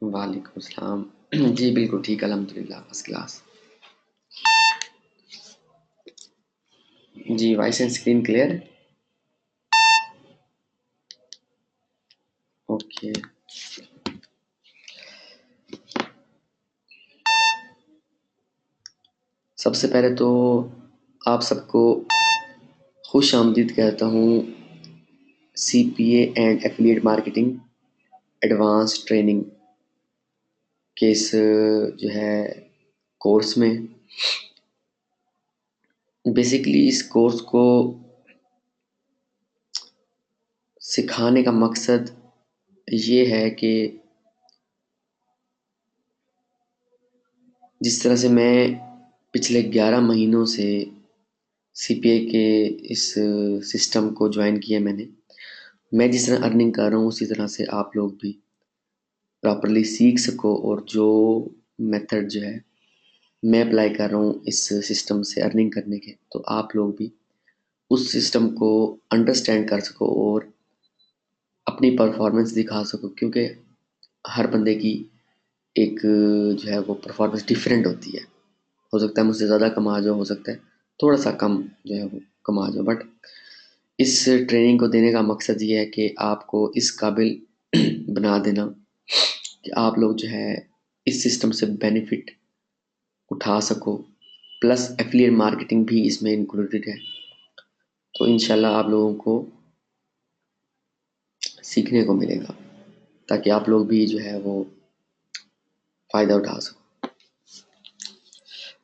वालेकुम सलाम। जी बिल्कुल ठीक, अल्हम्दुलिल्लाह फर्स्ट क्लास। जी voice and screen clear. Okay. सबसे पहले तो आप सबको खुश आमदीद कहता हूँ CPA and affiliate marketing advance training के इस जो है कोर्स में। बेसिकली इस कोर्स को सिखाने का मकसद ये है कि जिस तरह से मैं पिछले 11 महीनों से सीपीए के इस सिस्टम को ज्वाइन किया मैं जिस तरह अर्निंग कर रहा हूँ उसी तरह से आप लोग भी प्रॉपरली सीख सको, और जो मेथड जो है मैं अप्लाई कर रहा हूँ इस सिस्टम से अर्निंग करने के, तो आप लोग भी उस सिस्टम को अंडरस्टैंड कर सको और अपनी परफॉर्मेंस दिखा सको, क्योंकि हर बंदे की एक जो है वो परफॉर्मेंस डिफरेंट होती है। हो सकता है मुझसे ज़्यादा कमा जाओ, हो सकता है थोड़ा सा कम जो है वो कमा जाओ, बट इस ट्रेनिंग को देने का मकसद ये है कि आपको इस काबिल बना देना कि आप लोग जो है इस सिस्टम से बेनिफिट उठा सको। प्लस एफिलिएट मार्केटिंग भी इसमें इंक्लूडेड है, तो इंशाल्लाह आप लोगों को सीखने को मिलेगा ताकि आप लोग भी जो है वो फ़ायदा उठा सको।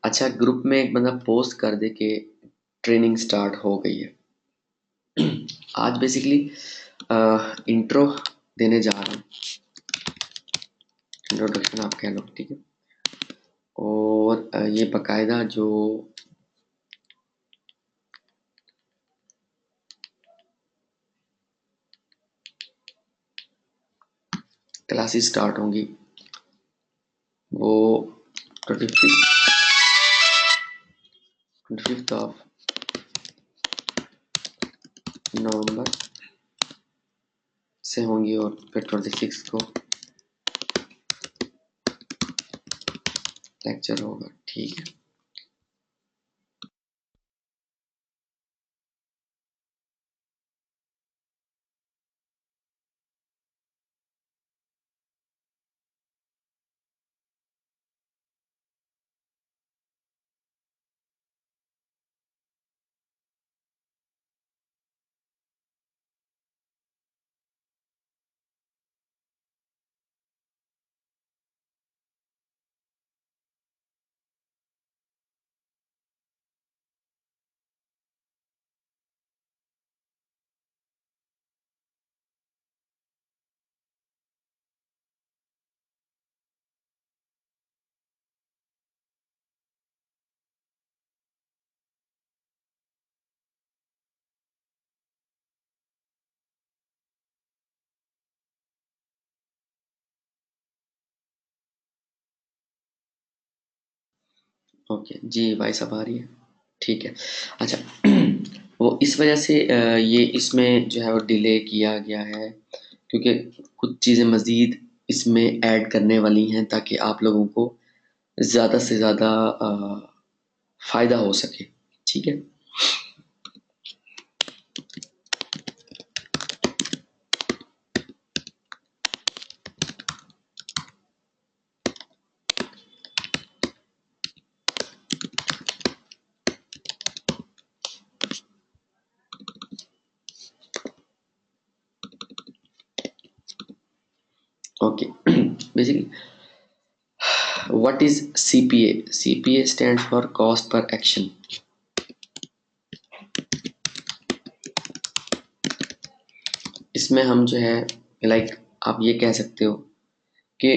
अच्छा, ग्रुप में एक बंदा पोस्ट कर दे कि ट्रेनिंग स्टार्ट हो गई है। आज बेसिकली इंट्रो देने जा रहा हूँ, इंट्रोडक्शन आप कह लो, ठीक है। और ये बाकायदा जो क्लासेस स्टार्ट होंगी वो 25th ऑफ नवंबर से होंगी, और फिर 26 को लेक्चर होगा, ठीक है। ओके जी, वॉइस अब आ रही है, ठीक है। अच्छा, वो इस वजह से ये इसमें जो है वो डिले किया गया है, क्योंकि कुछ चीज़ें मज़ीद इसमें ऐड करने वाली हैं ताकि आप लोगों को ज़्यादा से ज़्यादा फ़ायदा हो सके, ठीक है। Okay. Basically what is CPA? CPA stands for cost per action. इसमें हम जो है लाइक आप ये कह सकते हो कि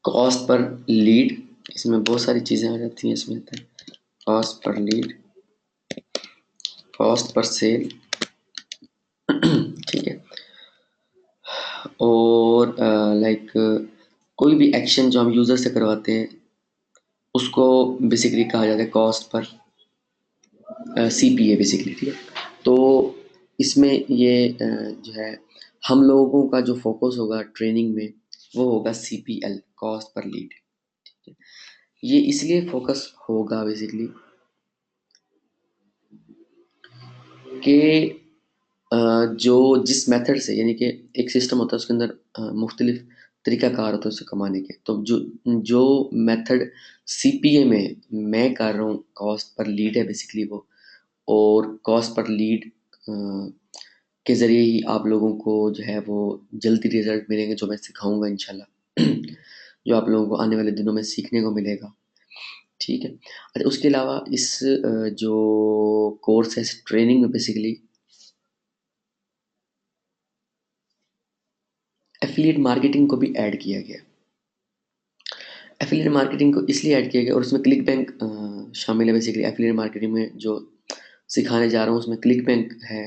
कॉस्ट पर लीड, इसमें बहुत सारी चीज़ें आ जाती हैं, इसमें आता है cost per lead, cost per cell, ठीक है। और लाइक कोई भी एक्शन जो हम यूज़र से करवाते हैं उसको बेसिकली कहा जाता है कॉस्ट पर सीपीए बेसिकली, ठीक है। तो इसमें ये जो है हम लोगों का जो फोकस होगा ट्रेनिंग में वो होगा CPL, कॉस्ट पर लीड। ठीक है, ये इसलिए फोकस होगा बेसिकली कि जो जिस मेथड से, यानी कि एक सिस्टम होता है उसके अंदर मुख्तलिफ तरीक़ाकार होते हैं उससे कमाने के, तो जो जो मेथड CPA में मैं कर रहा हूँ, कॉस्ट पर लीड है बेसिकली वो, और कॉस्ट पर लीड के ज़रिए ही आप लोगों को जो है वो जल्दी रिजल्ट मिलेंगे, जो मैं सिखाऊंगा इंशाल्लाह जो आप लोगों को आने वाले दिनों में सीखने को मिलेगा। ठीक है, अच्छा उसके अलावा इस जो कोर्स है, इस ट्रेनिंग में बेसिकली एफिलिएट मार्केटिंग को भी ऐड किया गया। एफिलिएट मार्केटिंग को इसलिए ऐड किया गया और उसमें क्लिक बैंक शामिल है। बेसिकली एफिलिएट मार्केटिंग में जो सिखाने जा रहा हूँ उसमें क्लिक बैंक है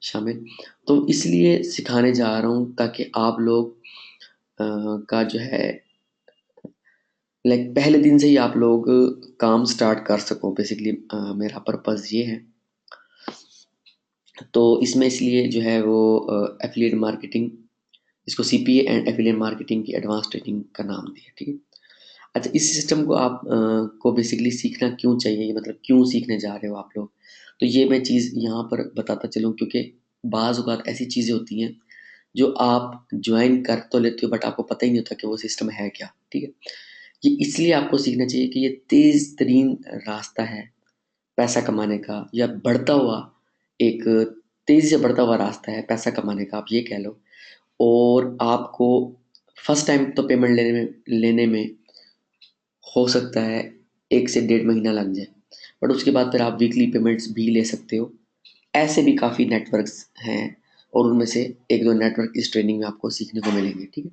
शामिल, तो इसलिए सिखाने जा रहा हूँ ताकि आप लोग का जो है लाइक पहले दिन से ही आप लोग काम स्टार्ट कर सको। बेसिकली मेरा पर्पस ये है, तो इसमें इसलिए जो है वो एफिलिएट मार्केटिंग, इसको CPA एंड एफिलिएट मार्केटिंग की एडवांस ट्रेनिंग का नाम दिया। ठीक है, अच्छा इस सिस्टम को आप को बेसिकली सीखना क्यों चाहिए, मतलब क्यों सीखने जा रहे हो आप लोग, तो ये मैं चीज़ यहाँ पर बताता चलूँ, क्योंकि बाज़ औक़ात ऐसी चीज़ें होती हैं जो आप ज्वाइन कर तो लेते हो बट आपको पता ही नहीं होता कि वो सिस्टम है क्या। ठीक है, ये इसलिए आपको सीखना चाहिए कि ये तेज़ तरीन रास्ता है पैसा कमाने का, या बढ़ता हुआ एक तेज़ी से बढ़ता हुआ रास्ता है पैसा कमाने का, आप ये कह लो। और आपको फर्स्ट टाइम तो पेमेंट लेने में हो सकता है 1 से डेढ़ महीना लग जाए, बट उसके बाद फिर आप वीकली पेमेंट्स भी ले सकते हो। ऐसे भी काफ़ी नेटवर्क्स हैं और उनमें से 1-2 नेटवर्क इस ट्रेनिंग में आपको सीखने को मिलेंगे। ठीक है,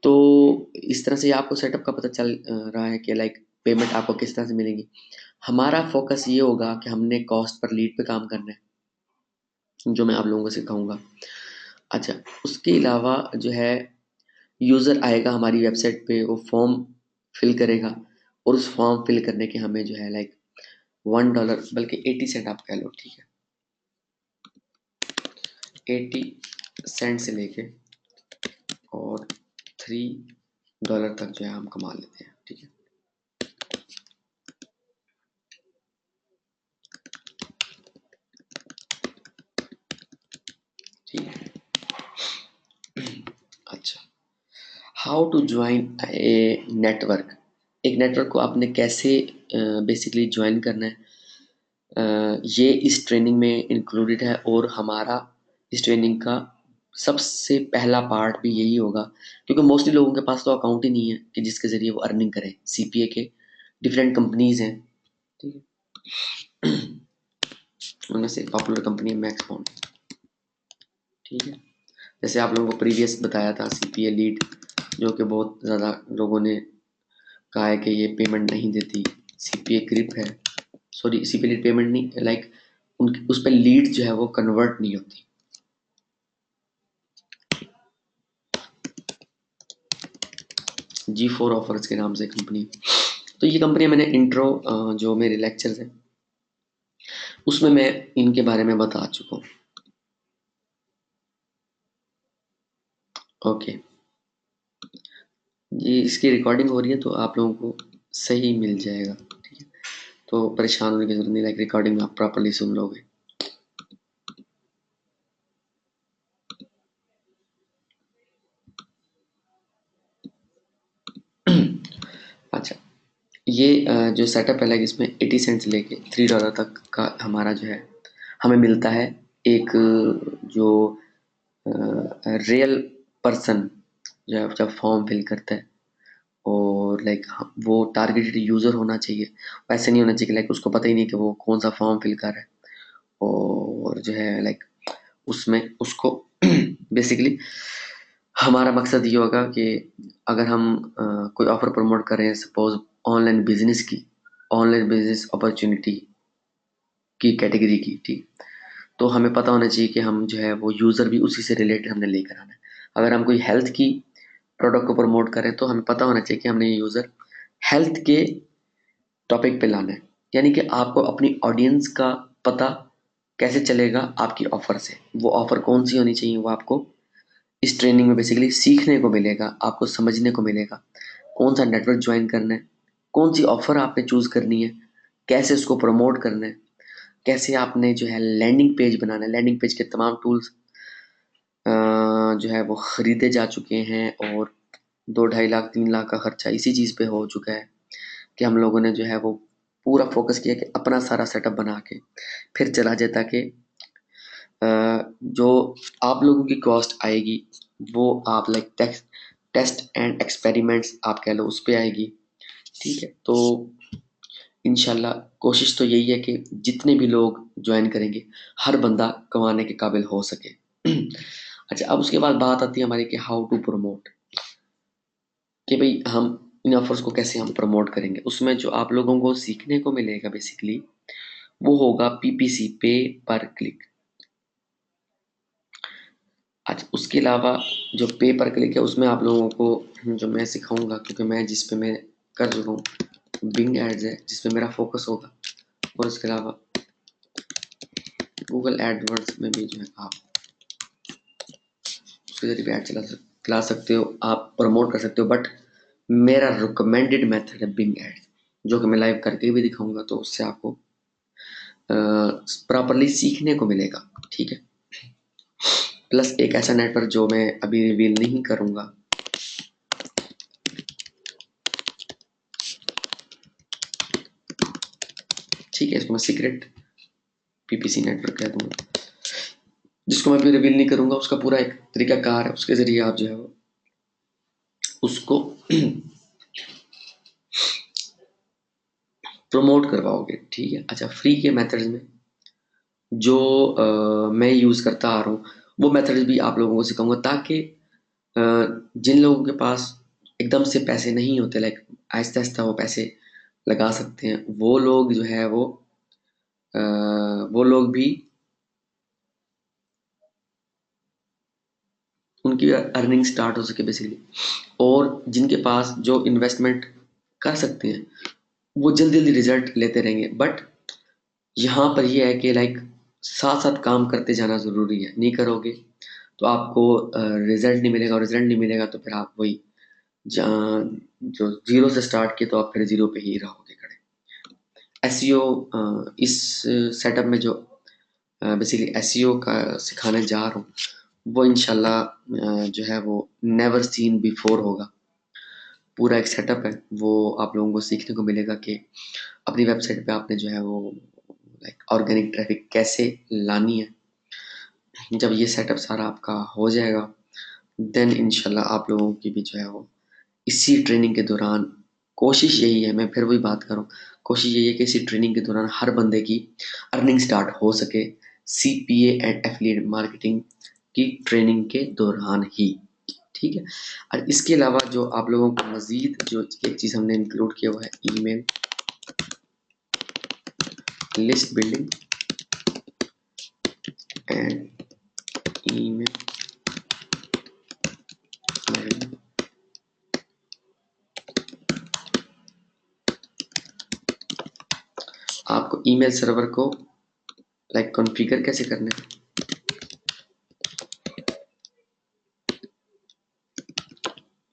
तो इस तरह से आपको सेटअप का पता चल रहा है कि लाइक पेमेंट आपको किस तरह से मिलेगी। हमारा फोकस ये होगा कि हमने कॉस्ट पर लीड पे काम करना है, जो मैं आप लोगों को सिखाऊंगा। अच्छा उसके अलावा जो है यूज़र आएगा हमारी वेबसाइट पे, वो फॉर्म फिल करेगा और उस फॉर्म फिल करने के हमें जो है लाइक $1 बल्कि 80 सेंट आप कह लो। ठीक है, 80 सेंट से लेके और $3 तक जो है हम कमा लेते हैं। ठीक है, ठीक है। अच्छा, how to join a network, एक नेटवर्क को आपने कैसे बेसिकली ज्वाइन करना है, ये इस ट्रेनिंग में इंक्लूडेड है। और हमारा इस ट्रेनिंग का सबसे पहला पार्ट भी यही होगा, क्योंकि मोस्टली लोगों के पास तो अकाउंट ही नहीं है कि जिसके ज़रिए वो अर्निंग करें। CPA के डिफरेंट कंपनीज हैं। ठीक है, उनमें से पॉपुलर कंपनी है मैक्सपॉन्ड। ठीक है, जैसे आप लोगों को प्रीवियस बताया था CPA लीड, जो कि बहुत ज़्यादा लोगों ने कहा है कि ये पेमेंट नहीं देती। CPA ग्रिप है, सॉरी CPA लीड पेमेंट नहीं, लाइक उनकी उस पर लीड जो है वो कन्वर्ट नहीं होती। G4 ऑफर्स के नाम से कंपनी, तो ये कंपनी मैंने इंट्रो जो मेरे लेक्चर्स हैं उसमें मैं इनके बारे में बता चुका हूँ। ओके, ये इसकी रिकॉर्डिंग हो रही है तो आप लोगों को सही मिल जाएगा। ठीक है, तो परेशान होने की जरूरत नहीं, लाइक रिकॉर्डिंग में आप प्रॉपरली सुन लोगे। अच्छा, ये जो सेटअप है लाइक इसमें 80 सेंट से लेके $3 तक का हमारा जो है हमें मिलता है। एक जो रियल पर्सन जब फॉर्म फिल करता है, और लाइक वो टारगेटेड यूज़र होना चाहिए। ऐसे नहीं होना चाहिए कि लाइक उसको पता ही नहीं कि वो कौन सा फॉर्म फिल कर रहा है, और जो है लाइक उसमें उसको बेसिकली हमारा मकसद ये होगा कि अगर हम कोई ऑफर प्रमोट कर रहे हैं, सपोज ऑनलाइन बिजनेस अपॉर्चुनिटी की कैटेगरी की, ठीक, तो हमें पता होना चाहिए कि हम जो है वो यूज़र भी उसी से रिलेटेड हमने लेकर आना है। अगर हम कोई हेल्थ की प्रोडक्ट को प्रमोट करें तो हमें पता होना चाहिए कि हमने ये यूज़र हेल्थ के टॉपिक पे लाना है। यानी कि आपको अपनी ऑडियंस का पता कैसे चलेगा आपकी ऑफ़र से, वो ऑफ़र कौन सी होनी चाहिए वो आपको इस ट्रेनिंग में बेसिकली सीखने को मिलेगा, आपको समझने को मिलेगा कौन सा नेटवर्क ज्वाइन करना है, कौन सी ऑफर आपने चूज करनी है, कैसे उसको प्रमोट करना है, कैसे आपने जो है लैंडिंग पेज बनाना है। लैंडिंग पेज के तमाम टूल्स जो है वो खरीदे जा चुके हैं और 2-2.5 लाख 3 लाख का खर्चा इसी चीज़ पे हो चुका है कि हम लोगों ने जो है वो पूरा फोकस किया कि अपना सारा सेटअप बना के फिर चला जाए, ताकि जो आप लोगों की कॉस्ट आएगी वो आप लाइक टेस्ट एंड एक्सपेरिमेंट्स आप कह लो उस पे आएगी। ठीक है, तो इंशाल्लाह कोशिश तो यही है कि जितने भी लोग ज्वाइन करेंगे हर बंदा कमाने के काबिल हो सके। अच्छा, अब उसके बाद बात आती है हमारी कि हाउ टू प्रमोट, कि भाई हम इन ऑफर्स को कैसे हम प्रमोट करेंगे। उसमें जो आप लोगों को सीखने को मिलेगा बेसिकली वो होगा पीपीसी, पे पर क्लिक। अच्छा, उसके अलावा जो पे पर क्लिक है उसमें आप लोगों को जो मैं सिखाऊंगा, क्योंकि मैं जिस पे मैं कर चुका हूँ बिंग एड्स है जिस पे मेरा फोकस होगा, और उसके अलावा गूगल एडवर्ड्स में भी जो है आप उसके जरिए भी ऐड चला सकते हो, आप प्रमोट कर सकते हो। बट मेरा रिकमेंडेड मेथड है बिंग एड्स, जो कि मैं लाइव करके भी दिखाऊंगा, तो उससे आपको प्रॉपरली सीखने को मिलेगा। ठीक है, प्लस एक ऐसा नेटवर्क जो मैं अभी रिवील नहीं करूंगा, ठीक है, इसको मैं सीक्रेट पीपीसी नेटवर्क कह दूंगा, जिसको मैं अभी रिवील नहीं करूंगा। उसका पूरा एक तरीकाकार है, उसके जरिए आप जो है वो उसको प्रमोट करवाओगे। ठीक है, अच्छा, फ्री के मेथड्स में जो मैं यूज़ करता आ रहा हूँ वो मेथड्स भी आप लोगों को सिखाऊंगा, ताकि अ, जिन लोगों के पास एकदम से पैसे नहीं होते, लाइक आहिस्ता आहिस्ता वो पैसे लगा सकते हैं, वो लोग जो है अ, वो लोग भी उनकी अर्निंग स्टार्ट हो सके बेसिकली। और जिनके पास जो इन्वेस्टमेंट कर सकते हैं वो जल्दी जल्दी रिजल्ट लेते रहेंगे। बट यहाँ पर ये है कि लाइक साथ साथ काम करते जाना ज़रूरी है, नहीं करोगे तो आपको रिजल्ट नहीं मिलेगा, और रिजल्ट नहीं मिलेगा तो फिर आप वही जो जीरो से स्टार्ट किए तो आप फिर जीरो पे ही रहोगे खड़े। एसईओ इस सेटअप में जो बेसिकली एसईओ का सिखाने जा रहा हूँ वो इंशाल्लाह जो है वो नेवर सीन बिफोर होगा। पूरा एक सेटअप है, वो आप लोगों को सीखने को मिलेगा कि अपनी वेबसाइट पे आपने जो है वो लाइक ऑर्गेनिक ट्रैफिक कैसे लानी है। जब ये सेटअप सारा आपका हो जाएगा देन इंशाल्लाह आप लोगों की भी जो है वो इसी ट्रेनिंग के दौरान कोशिश यही है, मैं फिर वही बात करूँ, कोशिश यही है कि इसी ट्रेनिंग के दौरान हर बंदे की अर्निंग स्टार्ट हो सके सीपीए एंड एफिलिएट मार्केटिंग की ट्रेनिंग के दौरान ही। ठीक है, और इसके अलावा जो आप लोगों को मजीद जो एक चीज़ हमने इंक्लूड किया हुआ है email list building and email marketing. आपको ईमेल सर्वर को लाइक कॉन्फ़िगर कैसे करना है,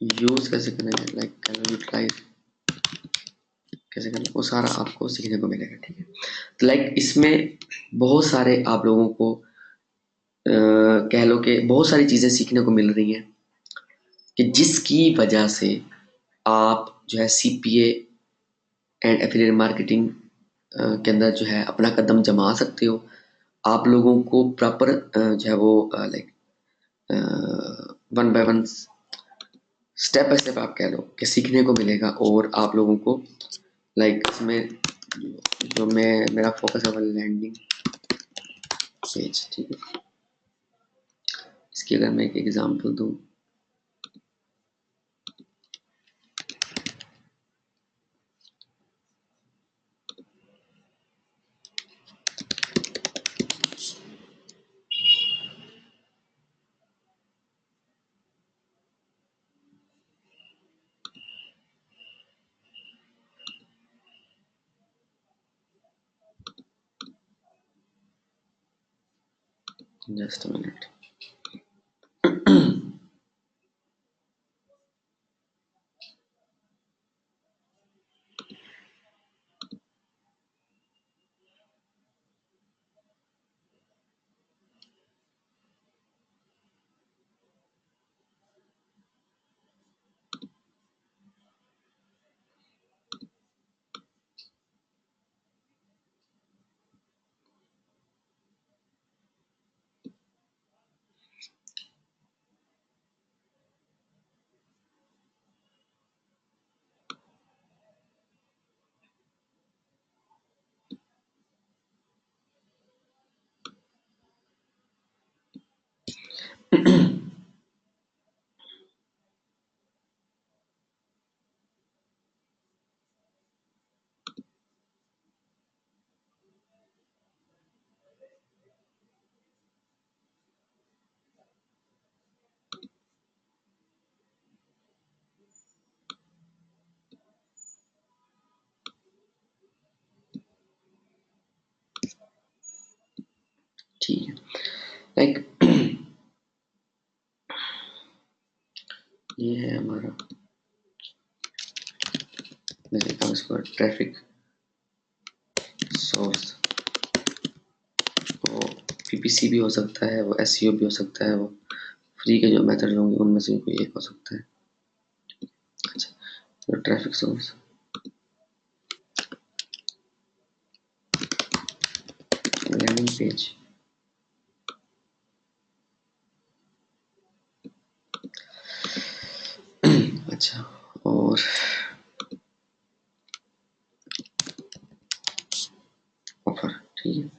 यूज़ कैसे करना है, लाइक यूटिलाइज कैसे करना है, वो सारा आपको सीखने को मिलेगा। ठीक है, तो लाइक इसमें बहुत सारे आप लोगों को कह लो कि बहुत सारी चीज़ें सीखने को मिल रही हैं कि जिसकी वजह से आप जो है सीपीए एंड एफिलिएट मार्केटिंग के अंदर जो है अपना कदम जमा सकते हो। आप लोगों को प्रॉपर जो है वो like one by one step by step आप कह लो कि सीखने को मिलेगा, और आप लोगों को लाइक इसमें जो मैं मेरा फोकस है वो लैंडिंग पेज। ठीक है, इसकी अगर मैं एक एग्जांपल दूं, जस्ट अ मिनट। ठीक है, लाइक ये है हमारा, जैसे हम इसको ट्रैफिक सोर्स, वो पीपीसी भी हो सकता है, वो एसईओ भी हो सकता है, वो फ्री के जो मेथड होंगे उनमें से कोई एक हो सकता है। अच्छा, तो ट्रैफिक सोर्स, लैंडिंग पेज, अच्छा, और ऑफर, ठीक है,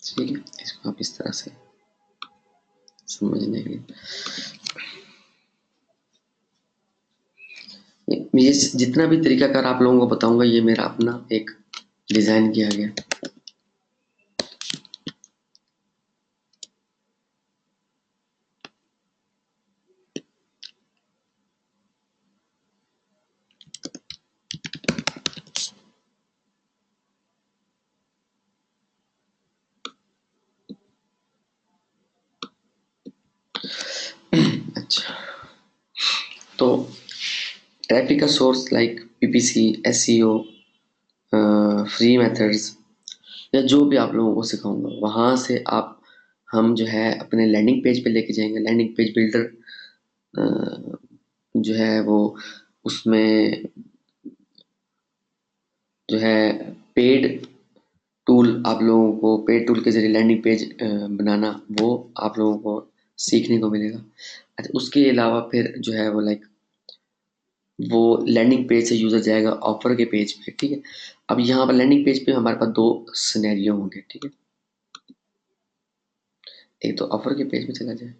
ठीक है, इसको आप इस तरह से समझने के लिए, ये जितना भी तरीकाकार आप लोगों को बताऊंगा, ये मेरा अपना एक डिजाइन किया गया। अच्छा, तो ट्रैफिक का source like PPC, SEO, free methods, या जो भी आप लोगों को सिखाऊंगा वहां से आप, हम जो है अपने लैंडिंग पेज पे लेके जाएंगे। लैंडिंग पेज बिल्डर जो है वो, उसमें जो है पेड टूल, आप लोगों को पेड टूल के जरिए लैंडिंग पेज बनाना, वो आप लोगों को सीखने को मिलेगा। अच्छा, उसके अलावा फिर जो है वो लाइक, वो लैंडिंग पेज से यूजर जाएगा ऑफर के पेज पे, ठीक है। अब यहाँ पर लैंडिंग पेज पे हमारे पास दो सिनेरियो होंगे, ठीक है। एक तो ऑफर के पेज पे चला जाए,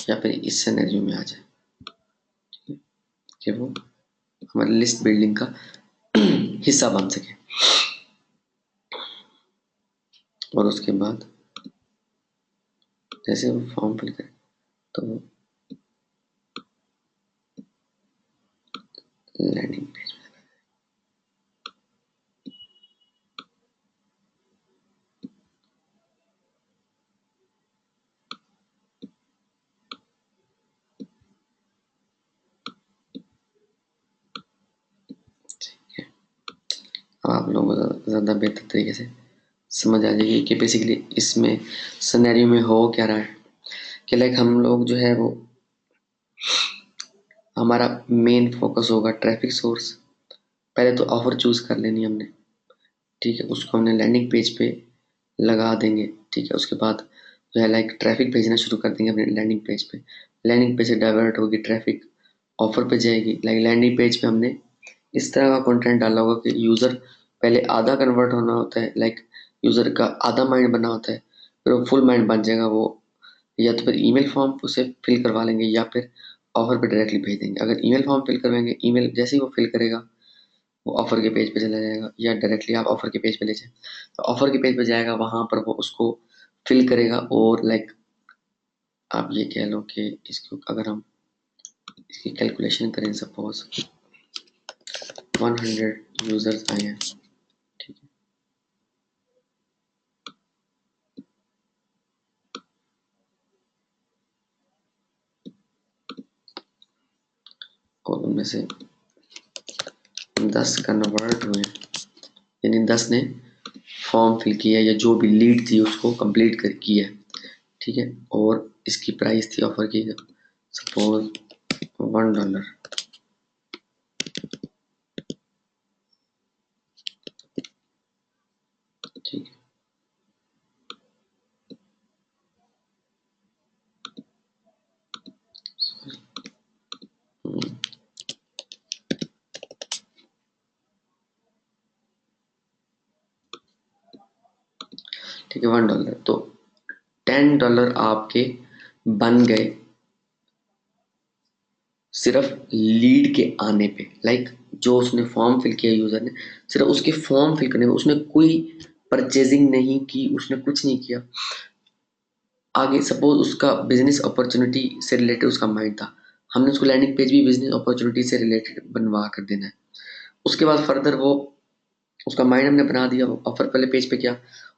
या फिर इस सिनेरियो में आ जाए, कि वो हमारी लिस्ट बिल्डिंग का हिस्सा बन सके। और उसके बाद जैसे वो फॉर्म फिल करे, तो लैंडिंग पेज, अब आप लोगों को ज़्यादा बेहतर तरीके से समझ आ जाएगी कि बेसिकली इसमें सिनेरियो में हो क्या रहा है। कि लाइक हम लोग जो है वो, हमारा मेन फोकस होगा ट्रैफिक सोर्स। पहले तो ऑफर चूज कर लेनी हमने, ठीक है, उसको हमने लैंडिंग पेज पे लगा देंगे, ठीक है। उसके बाद जो है लाइक ट्रैफिक भेजना शुरू कर देंगे अपने लैंडिंग पेज पे। लैंडिंग पेज से डाइवर्ट होगी ट्रैफिक, ऑफर पे जाएगी। लाइक लैंडिंग पेज पे हमने इस तरह का कंटेंट डाला होगा कि यूजर पहले आधा कन्वर्ट होना होता है, लाइक यूजर का आधा माइंड बना होता है, फिर वो फुल माइंड बन जाएगा। वो या तो फिर ईमेल फॉर्म उसे फिल करवा लेंगे, या फिर ऑफर पे डायरेक्टली भेज देंगे। अगर ईमेल फॉर्म फिल करवाएंगे, ईमेल जैसे ही वो फिल करेगा वो ऑफर के पेज पे चला जाएगा, या डायरेक्टली आप ऑफर के पेज पे ले जाए तो ऑफर के पेज पे जाएगा, वहां पर वो उसको फिल करेगा। और लाइक आप ये कह लो कि इसको अगर हम इसकी कैलकुलेशन करें, सपोज 100 यूजर्स आए हैं, ठीक है, और उनमें से 10 कन्वर्ट हुए, यानी 10 ने फॉर्म फिल किया या जो भी लीड थी उसको कंप्लीट कर किया, ठीक है। और इसकी प्राइस थी ऑफर की सपोज $1, ठीक है। हम्म, ठीक है, $1 तो $10 आपके बन गए सिर्फ लीड के आने पे। लाइक जो उसने फॉर्म फिल किया यूजर ने, सिर्फ उसके फॉर्म फिल करने में, उसने कोई परचेजिंग नहीं की, उसने कुछ नहीं किया। आगे सपोज उसका बिजनेस अपॉर्चुनिटी से रिलेटेड उसका माइंड था, हमने उसको लैंडिंग पेज भी बिजनेस अपॉर्चुनिटी से रिलेटेड बनवा कर देना है। उसके बाद फर्दर वो उसका माइंड हमने बना दिया, ऑफर पहले पेज पे किया,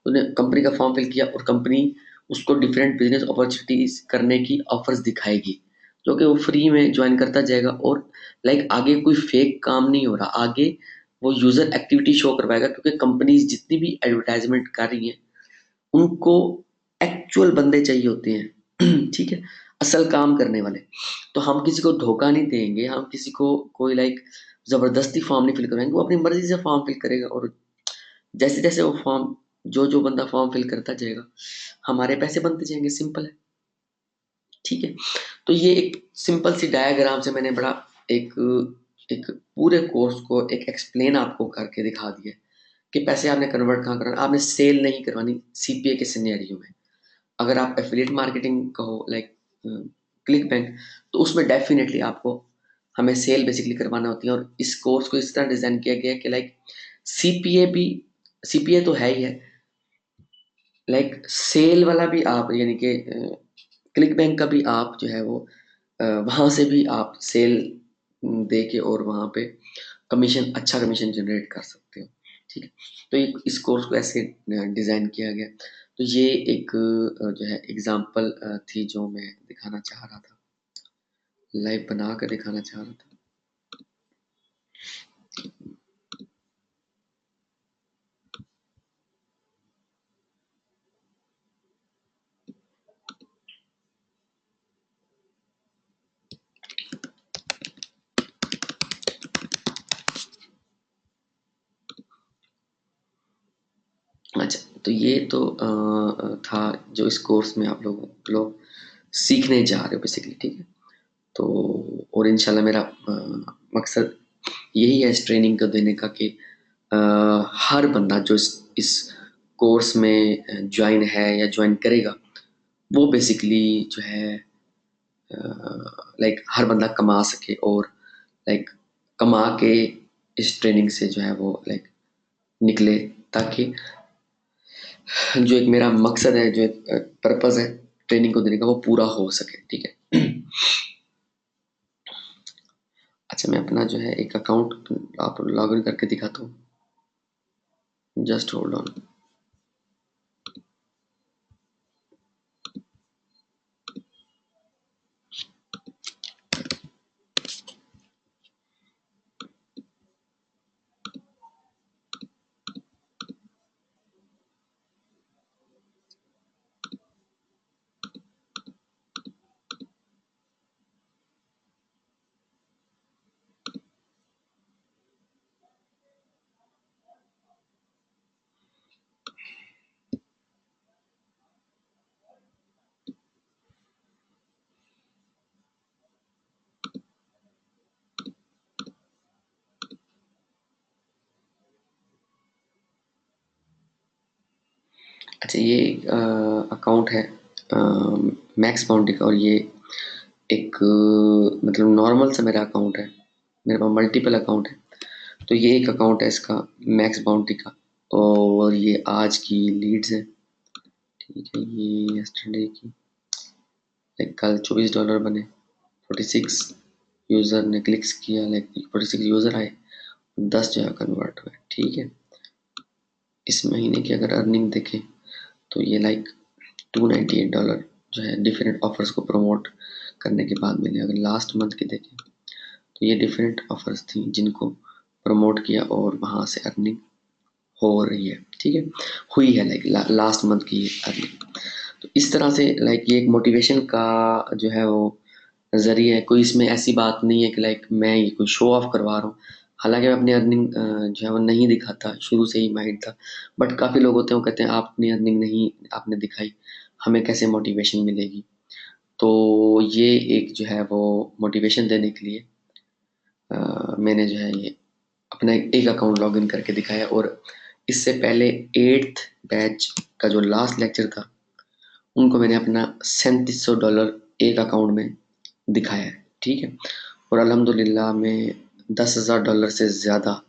उसने कंपनी का फॉर्म फिल किया और कंपनी उसको डिफरेंट बिजनेस अपॉर्चुनिटीज करने की ऑफर्स दिखाएगी, जो कि वो फ्री में ज्वाइन करता जाएगा। और लाइक आगे कोई फेक काम नहीं हो रहा, आगे वो यूजर एक्टिविटी शो करवाएगा, क्योंकि कंपनीज जितनी भी एडवर्टाइजमेंट कर रही हैं उनको एक्चुअल बंदे चाहिए होते हैं ठीक है, असल काम करने वाले। तो हम किसी को धोखा नहीं देंगे, हम किसी को कोई लाइक जबरदस्ती फॉर्म नहीं फिल करवाएंगे, वो अपनी मर्जी से फॉर्म फिल करेगा। और जैसे जैसे वो फॉर्म, जो जो बंदा फॉर्म फिल करता जाएगा, हमारे पैसे बनते जाएंगे, सिंपल है, ठीक है। तो ये एक सिंपल सी डायग्राम से मैंने बड़ा एक एक पूरे कोर्स को एक एक्सप्लेन आपको करके दिखा दिया कि पैसे आपने कन्वर्ट कहाँ करना, आपने सेल नहीं करवानी सीपीए के सिनेरियो में। अगर आप एफिलिएट मार्केटिंग कहो लाइक क्लिक बैंक, तो उसमें डेफिनेटली आपको हमें सेल बेसिकली करवाना होती है। और इस कोर्स को इस तरह डिजाइन किया गया है कि लाइक सीपीए भी, सीपीए तो है ही है, लाइक सेल वाला भी आप, यानी कि क्लिक बैंक का भी आप जो है वो वहां से भी आप सेल दे के और वहां पे कमीशन, अच्छा कमीशन जनरेट कर सकते हो, ठीक है। तो इस कोर्स को ऐसे डिजाइन किया गया। तो ये एक जो है एग्जांपल थी जो मैं दिखाना चाह रहा था, लाइव बना कर दिखाना चाह रहा था। अच्छा, तो ये तो था जो इस कोर्स में आप लोग सीखने जा रहे हो बेसिकली, ठीक है। तो और इंशाल्लाह मेरा मकसद यही है इस ट्रेनिंग को देने का कि अ, हर बंदा जो इस कोर्स में ज्वाइन है या ज्वाइन करेगा, वो बेसिकली जो है लाइक हर बंदा कमा सके, और लाइक कमा के इस ट्रेनिंग से जो है वो लाइक निकले, ताकि जो एक मेरा मकसद है, जो एक पर्पस है ट्रेनिंग को देने का, वो पूरा हो सके, ठीक है। अच्छा, मैं अपना जो है एक अकाउंट आप लॉग इन करके दिखाता हूँ, जस्ट होल्ड ऑन। अच्छा, ये अकाउंट है मैक्स बाउंटी का, और ये एक मतलब नॉर्मल सा मेरा अकाउंट है, मेरे पास मल्टीपल अकाउंट है। तो ये एक अकाउंट है इसका मैक्स बाउंटी का, और ये आज की लीड्स है, ठीक है। ये यस्टरडे की, लाइक कल $24 बने, 46 यूज़र ने क्लिक्स किया, लाइक 46 यूज़र आए, 10 जो है कन्वर्ट हुए, ठीक है। इस महीने की अगर अर्निंग देखें तो ये लाइक $298 जो है डिफरेंट ऑफर्स को प्रमोट करने के बाद मिले। अगर लास्ट मंथ की देखें तो ये डिफरेंट ऑफर्स थी जिनको प्रमोट किया और वहाँ से अर्निंग हो रही है, ठीक है, हुई है लाइक लास्ट मंथ की अर्निंग। तो इस तरह से लाइक ये एक मोटिवेशन का जो है वो ज़रिया है। कोई इसमें ऐसी बात नहीं है कि लाइक मैं ये कोई शो ऑफ करवा रहा हूँ। हालांकि मैं अपनी अर्निंग जो है वो नहीं दिखाता, शुरू से ही माइंड था। बट काफ़ी लोग होते हैं वो कहते हैं आप अपनी अर्निंग नहीं आपने दिखाई, हमें कैसे मोटिवेशन मिलेगी। तो ये एक जो है वो मोटिवेशन देने के लिए मैंने जो है ये अपना एक अकाउंट लॉगिन करके दिखाया। और इससे पहले 8th बैच का जो लास्ट लेक्चर था उनको मैंने अपना $3700 एक अकाउंट में दिखाया है, ठीक है। और अल्हम्दुलिल्लाह मैं $10,000 से ज़्यादा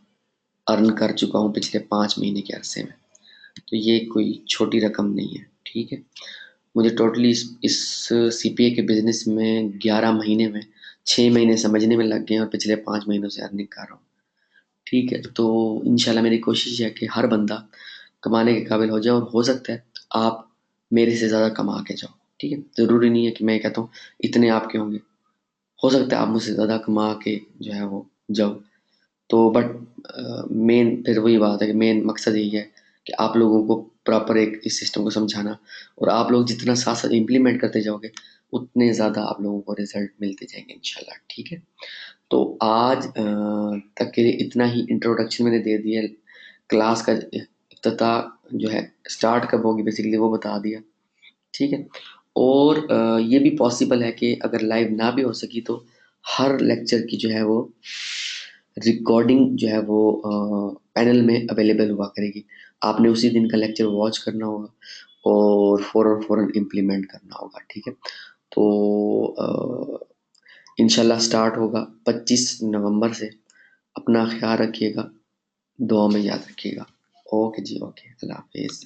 अर्न कर चुका हूँ पिछले 5 महीने के अरसे में। तो ये कोई छोटी रकम नहीं है, ठीक है। मुझे टोटली इस सीपीए के बिजनेस में 11 महीने में 6 महीने समझने में लग गए हैं और पिछले 5 महीनों से अर्निंग कर रहा हूँ, ठीक है। तो इंशाल्लाह मेरी कोशिश है कि हर बंदा कमाने के काबिल हो जाए, और हो सकता है आप मेरे से ज़्यादा कमा के जाओ, ठीक है। ज़रूरी नहीं है कि मैं कहता हूँ इतने आपके होंगे, हो सकता है आप मुझसे ज़्यादा कमा के जो है वो जाओ। तो बट मेन फिर वही बात है कि मेन मकसद यही है कि आप लोगों को प्रॉपर एक इस सिस्टम को समझाना, और आप लोग जितना साथ साथ इम्प्लीमेंट करते जाओगे उतने ज़्यादा आप लोगों को रिजल्ट मिलते जाएंगे इंशाल्लाह, ठीक है। तो आज तक के लिए इतना ही इंट्रोडक्शन मैंने दे दिया। क्लास का इफ्तिताह जो है स्टार्ट कब होगी बेसिकली वो बता दिया, ठीक है। और ये भी पॉसिबल है कि अगर लाइव ना भी हो सकी तो हर लेक्चर की जो है वो रिकॉर्डिंग जो है वो पैनल में अवेलेबल हुआ करेगी। आपने उसी दिन का लेक्चर वॉच करना होगा और फ़ौरन फ़ौरन इम्प्लीमेंट करना होगा, ठीक है। तो इंशाल्लाह स्टार्ट होगा 25 नवंबर से। अपना ख्याल रखिएगा, दुआ में याद रखिएगा। ओके जी, ओके, अल्लाह हाफिज़।